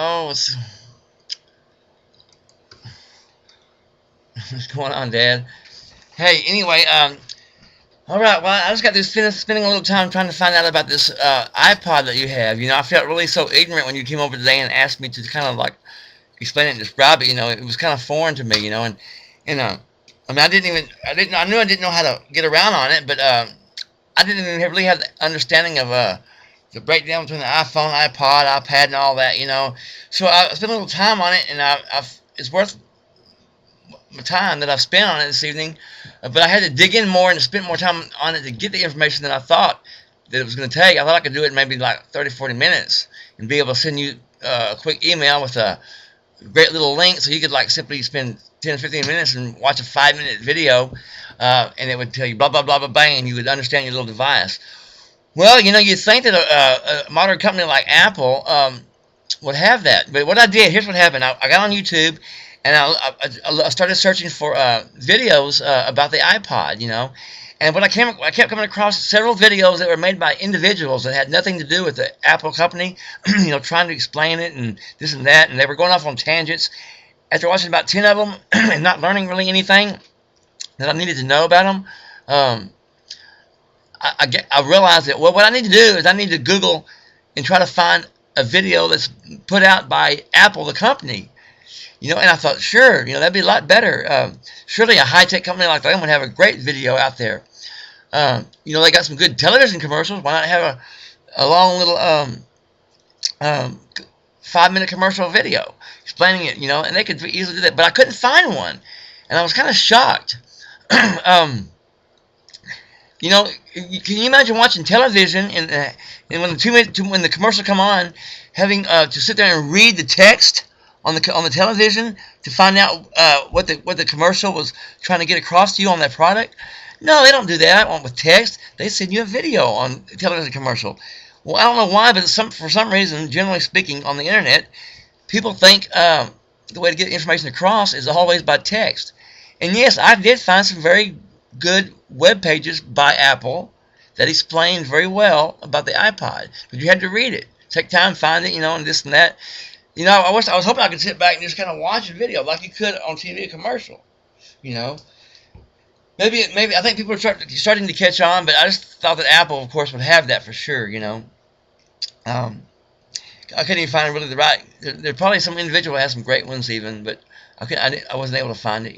Oh, what's going on, Dad? Hey, anyway, all right. Well, I just got this spending a little time trying to find out about this iPod that you have. I felt really so ignorant when you came over today and asked me to kind of like explain it and describe it. It was kind of foreign to me. I mean, I knew I didn't know how to get around on it, but I didn't even really have the understanding of the breakdown between the iPhone, iPod, iPad, and all that. So I spent a little time on it, and it's worth my time that I've spent on it this evening, but I had to dig in more and spend more time on it to get the information that I thought that it was going to take. I thought I could do it in maybe like 30, 40 minutes and be able to send you a quick email with a great little link so you could like simply spend 10 15 minutes and watch a 5-minute video, and it would tell you blah, blah, blah, blah, bang, and you would understand your little device. Well, you'd think that a modern company like Apple would have that. But what I did, here's what happened. I got on YouTube, and I started searching for videos about the iPod, And what I kept coming across several videos that were made by individuals that had nothing to do with the Apple company, trying to explain it and this and that, and they were going off on tangents. After watching about 10 of them and not learning really anything that I needed to know about them, I realized that, well, what I need to do is I need to Google and try to find a video that's put out by Apple, the company. And I thought, sure, that'd be a lot better. Surely a high-tech company like them would have a great video out there. They got some good television commercials. Why not have a long little 5-minute commercial video explaining it, and they could easily do that. But I couldn't find one, and I was kind of shocked. Can you imagine watching television and when the commercial come on, having to sit there and read the text on the television to find out what the commercial was trying to get across to you on that product? No, they don't do that with text. They send you a video on a television commercial. Well, I don't know why, but for some reason, generally speaking, on the internet, people think the way to get information across is always by text. And yes, I did find some very good web pages by Apple that explained very well about the iPod, but you had to read it, take time, find it, and this and that. I was hoping I could sit back and just kind of watch a video like you could on TV, a commercial. Maybe I think people are starting to catch on, but I just thought that Apple, of course, would have that for sure. I couldn't even find really the right. There probably some individual has some great ones even, but I wasn't able to find it.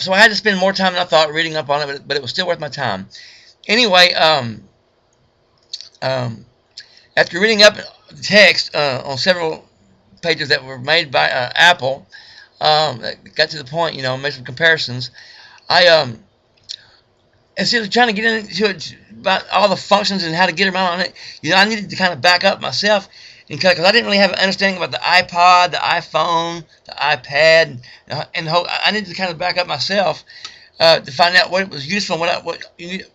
So I had to spend more time than I thought reading up on it, but it was still worth my time. Anyway, after reading up text on several pages that were made by Apple, that got to the point, made some comparisons. Instead of trying to get into it about all the functions and how to get around on it, I needed to kind of back up myself, because I didn't really have an understanding about the iPod, the iPhone, the iPad, and I needed to kind of back up myself to find out what was useful and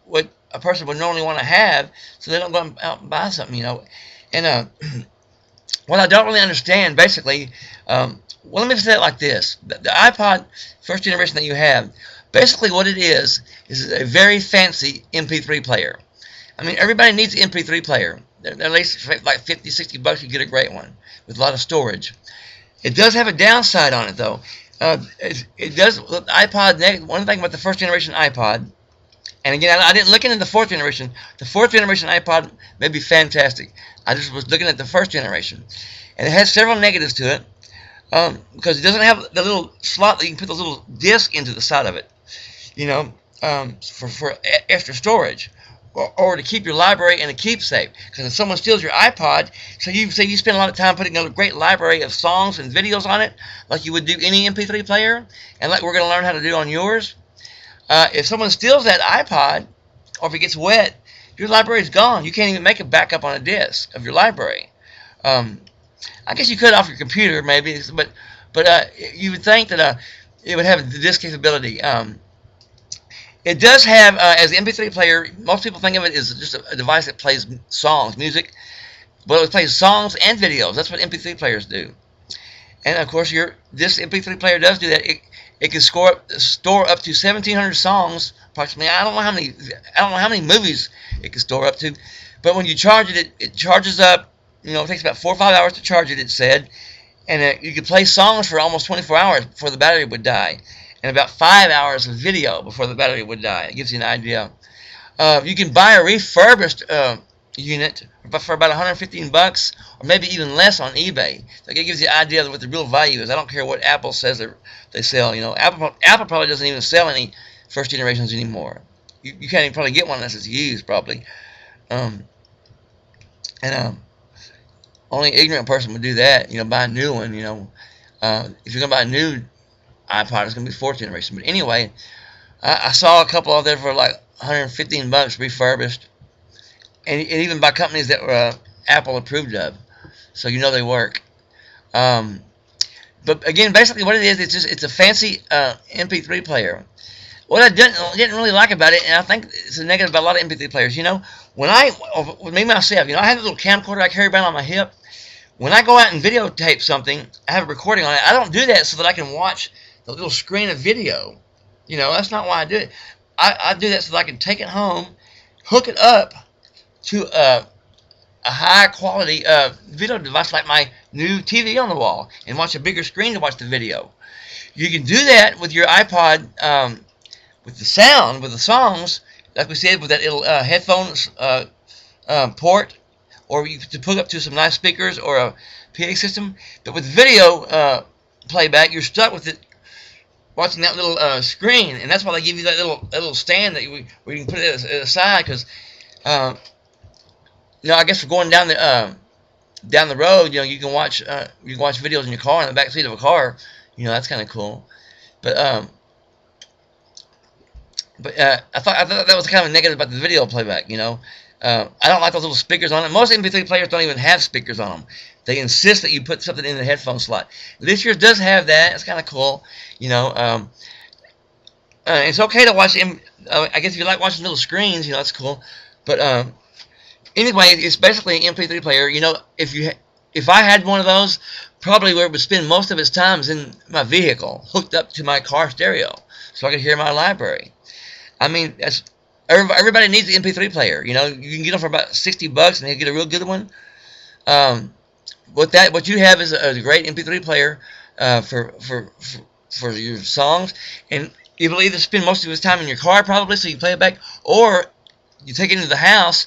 what a person would normally want to have, so they don't go out and buy something, And what I don't really understand, basically, well, let me say it like this: the iPod first generation that you have, basically what it is a very fancy MP3 player. I mean, everybody needs an MP3 player. At least like 50, 60 bucks, you get a great one with a lot of storage. It does have a downside on it, though. It does, the iPod, one thing about the first generation iPod, and again, I didn't look into the fourth generation. The fourth generation iPod may be fantastic. I just was looking at the first generation. And it has several negatives to it, because it doesn't have the little slot that you can put those little discs into the side of it, for extra storage. Or to keep your library in a keepsake. Because if someone steals your iPod, so you spend a lot of time putting a great library of songs and videos on it, like you would do any MP3 player, and like we're going to learn how to do on yours. If someone steals that iPod, or if it gets wet, your library is gone. You can't even make a backup on a disk of your library. I guess you could off your computer, maybe, but you would think that it would have the disk capability. It does have, as the MP3 player, most people think of it as just a device that plays songs, music. But it plays songs and videos. That's what MP3 players do. And of course, this MP3 player does do that. It can store up to 1,700 songs, approximately. I don't know how many movies it can store up to. But when you charge it, it charges up, it takes about 4 or 5 hours to charge it said, and you could play songs for almost 24 hours before the battery would die, and about 5 hours of video before the battery would die. It gives you an idea. You can buy a refurbished unit for about $115 or maybe even less on eBay. So it gives you an idea of what the real value is. I don't care what Apple says they sell. Apple probably doesn't even sell any first generations anymore. You can't even probably get one unless it's used, probably. Only an ignorant person would do that. Buy a new one. If you're gonna buy a new iPod, it's gonna be fourth generation. But anyway, I saw a couple out there for like $115 refurbished, and even by companies that were Apple approved of, so they work. But again, basically what it is, it's a fancy MP3 player. What I didn't really like about it, and I think it's a negative about a lot of MP3 players, with me myself, I have a little camcorder I carry around on my hip. When I go out and videotape something, I have a recording on it. I don't do that so that I can watch the little screen of video. That's not why I do it. I do that so that I can take it home, hook it up to a high quality video device like my new TV on the wall, and watch a bigger screen to watch the video. You can do that with your iPod, with the sound, with the songs, like we said, with that little headphones port, or you could hook up to some nice speakers or a PA system. But with video playback, you're stuck with it watching that little screen, and that's why they give you that little stand where you can put it aside, because I guess for going down the road, you can watch videos in your car, in the back seat of a car. That's kind of cool. But I thought that was kind of negative about the video playback. I don't like those little speakers on it. Most MP3 players don't even have speakers on them. They insist that you put something in the headphone slot. This yours does have that. It's kind of cool. It's okay to watch. I guess if you like watching little screens, that's cool. But anyway, it's basically an MP3 player. If I had one of those, probably where it would spend most of its time is in my vehicle, hooked up to my car stereo, so I could hear my library. I mean, everybody needs an MP3 player. You can get them for about $60 and you get a real good one. What you have is a great MP3 player for your songs, and you will either spend most of its time in your car probably, so you play it back, or you take it into the house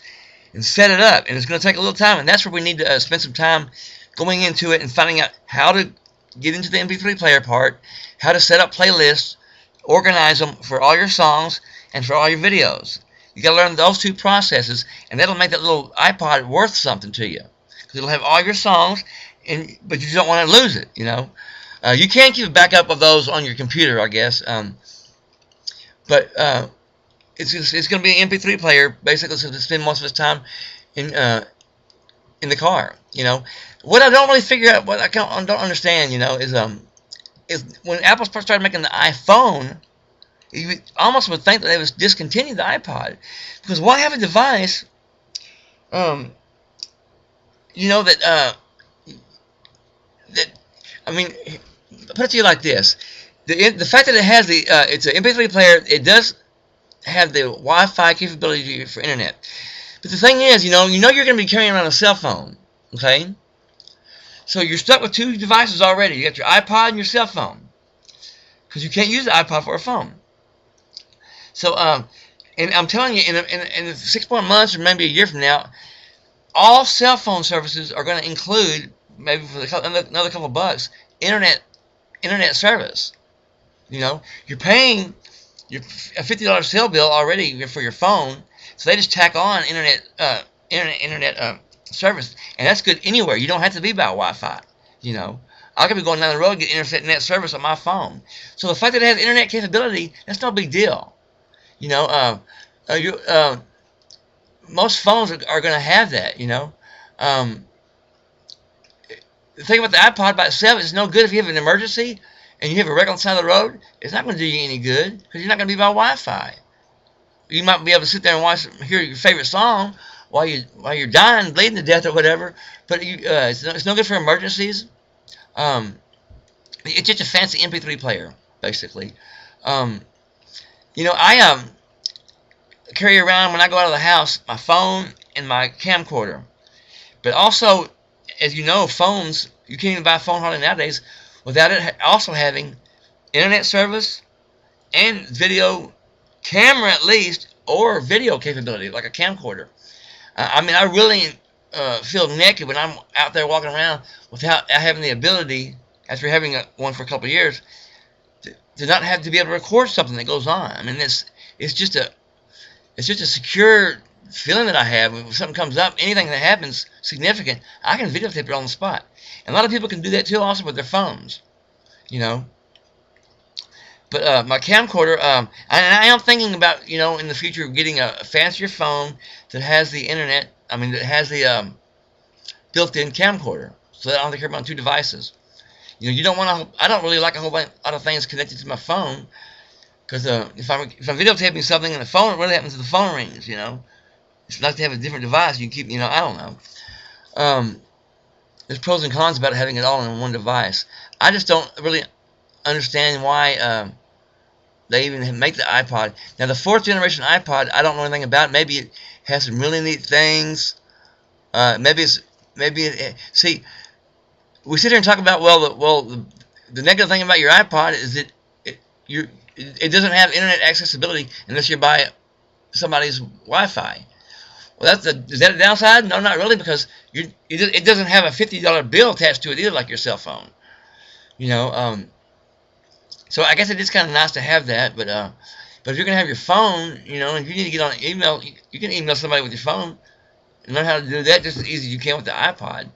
and set it up, and it's going to take a little time, and that's where we need to spend some time going into it and finding out how to get into the MP3 player part, how to set up playlists, organize them for all your songs and for all your videos. You got to learn those two processes, and that'll make that little iPod worth something to you, because it'll have all your songs, but you don't want to lose it. You can keep a backup of those on your computer, I guess. But it's going to be an MP3 player, basically, so to spend most of its time in the car. What I don't really figure out, what I don't understand, is when Apple started making the iPhone, you almost would think that they would discontinue the iPod, because why have a device, that I mean, put it to you like this: the fact that it has it's an MP3 player, it does have the Wi-Fi capability for internet. But the thing is, you're going to be carrying around a cell phone, okay? So you're stuck with two devices already. You got your iPod and your cell phone, because you can't use the iPod for a phone. So, and I'm telling you, in 6 more months or maybe a year from now, all cell phone services are going to include, maybe for another couple of bucks, internet service. You're paying a $50 cell bill already for your phone, so they just tack on internet service, and that's good anywhere. You don't have to be by Wi-Fi. I could be going down the road and get internet service on my phone. So the fact that it has internet capability, that's no big deal. Most phones are going to have that. The thing about the iPod by itself is no good if you have an emergency and you have a wreck on the side of the road. It's not going to do you any good, because you're not going to be by Wi-Fi. You might be able to sit there and hear your favorite song while you're dying, bleeding to death or whatever. But it's no good for emergencies. It's just a fancy MP3 player, basically. I carry around, when I go out of the house, my phone and my camcorder. But also, as you know, phones, you can't even buy a phone hardly nowadays without it also having internet service and video camera at least, or video capability, like a camcorder. I mean, I really feel naked when I'm out there walking around without having the ability, after having one for a couple of years, to not have to be able to record something that goes on. I mean, it's just a secure feeling that I have. If something comes up, anything that happens significant, I can videotape it on the spot. And a lot of people can do that too, also with their phones, you know. But my camcorder, and I am thinking about, in the future getting a fancier phone that has the internet. I mean, that has the built-in camcorder, so that I don't have to carry around two devices. You don't want to. I don't really like a whole lot of things connected to my phone, because if I'm videotaping something and the phone, what happens if the phone rings? It's nice to have a different device. You can keep, I don't know. There's pros and cons about having it all in one device. I just don't really understand why they even make the iPod. Now, the 4th generation iPod, I don't know anything about. Maybe it has some really neat things. See, we sit here and talk about, the negative thing about your iPod is that it doesn't have internet accessibility unless you buy somebody's Wi-Fi. Well, is that a downside? No, not really, because it doesn't have a $50 bill attached to it either, like your cell phone. So I guess it is kind of nice to have that, but if you're gonna have your phone, and if you need to get on email, you can email somebody with your phone and learn how to do that just as easy as you can with the iPod.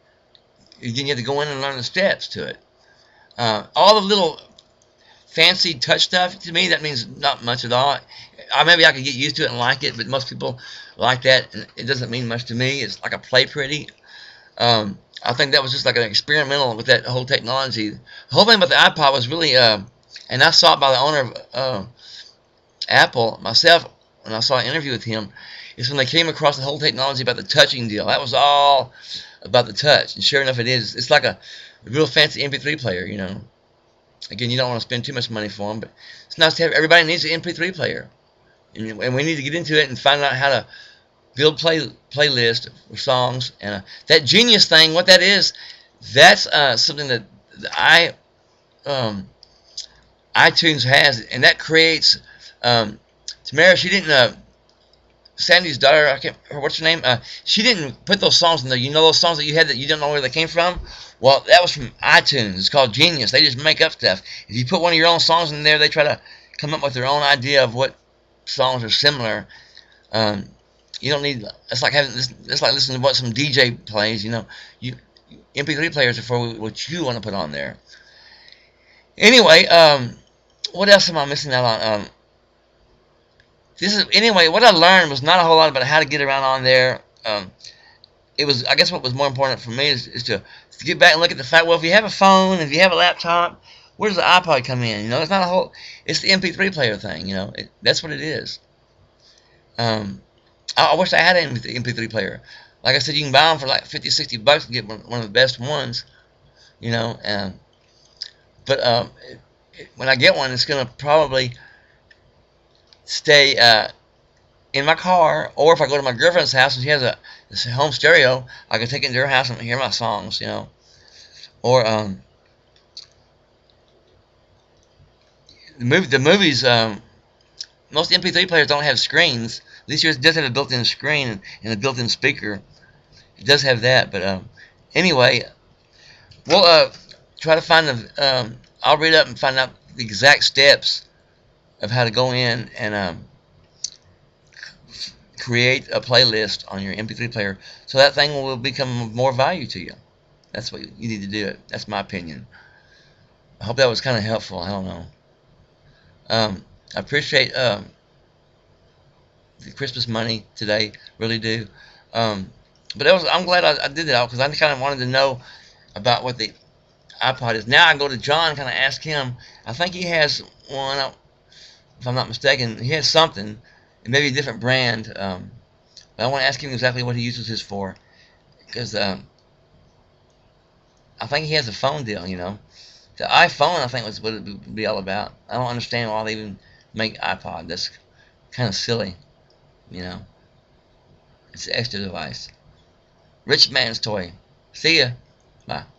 You have to go in and learn the steps to it. All the little fancy touch stuff, to me, that means not much at all. Maybe I could get used to it and like it, but most people like that, and it doesn't mean much to me. It's like a play pretty. I think that was just like an experimental with that whole technology. The whole thing about the iPod was really, and I saw it by the owner of Apple myself when I saw an interview with him, is when they came across the whole technology about the touching deal. That was all about the touch, and sure enough, it is. It's like a real fancy MP3 player, Again, you don't want to spend too much money for them, but it's nice to have. Everybody needs an MP3 player, and we need to get into it and find out how to build playlist of songs. And that Genius thing, what that is, that's something that iTunes has, and that creates. Tamara, she didn't. Sandy's daughter, I can't. What's her name? She didn't put those songs in there. Those songs that you had that you don't know where they came from. Well, that was from iTunes. It's called Genius. They just make up stuff. If you put one of your own songs in there, they try to come up with their own idea of what songs are similar. You don't need. It's like having this. It's like listening to what some DJ plays. MP3 players are for what you want to put on there. Anyway, what else am I missing out on? What I learned was not a whole lot about how to get around on there. It was, I guess, what was more important for me is to get back and look at the fact. Well, if you have a phone, if you have a laptop, where does the iPod come in? It's not a whole. It's the MP3 player thing. That's what it is. I wish I had an MP3 player. Like I said, you can buy them for like $50, $60 and get one of the best ones. But when I get one, it's gonna probably stay in my car, or if I go to my girlfriend's house and she has a home stereo, I can take it into her house and hear my songs, Or the movies. Most MP3 players don't have screens. This year it does have a built-in screen and a built-in speaker. It does have that, but anyway, we'll try to find the. I'll read up and find out the exact steps of how to go in and create a playlist on your MP3 player, so that thing will become of more value to you. That's what you need to do. That's my opinion. I hope that was kind of helpful. I don't know. I appreciate the Christmas money today, really do. But I'm glad I did that because I kind of wanted to know about what the iPod is. Now I go to John and kind of ask him. I think he has one. If I'm not mistaken, he has something. It may be a different brand. But I want to ask him exactly what he uses his for, because I think he has a phone deal. The iPhone, I think, was what it would be all about. I don't understand why they even make iPod. That's kind of silly. It's an extra device. Rich man's toy. See ya. Bye.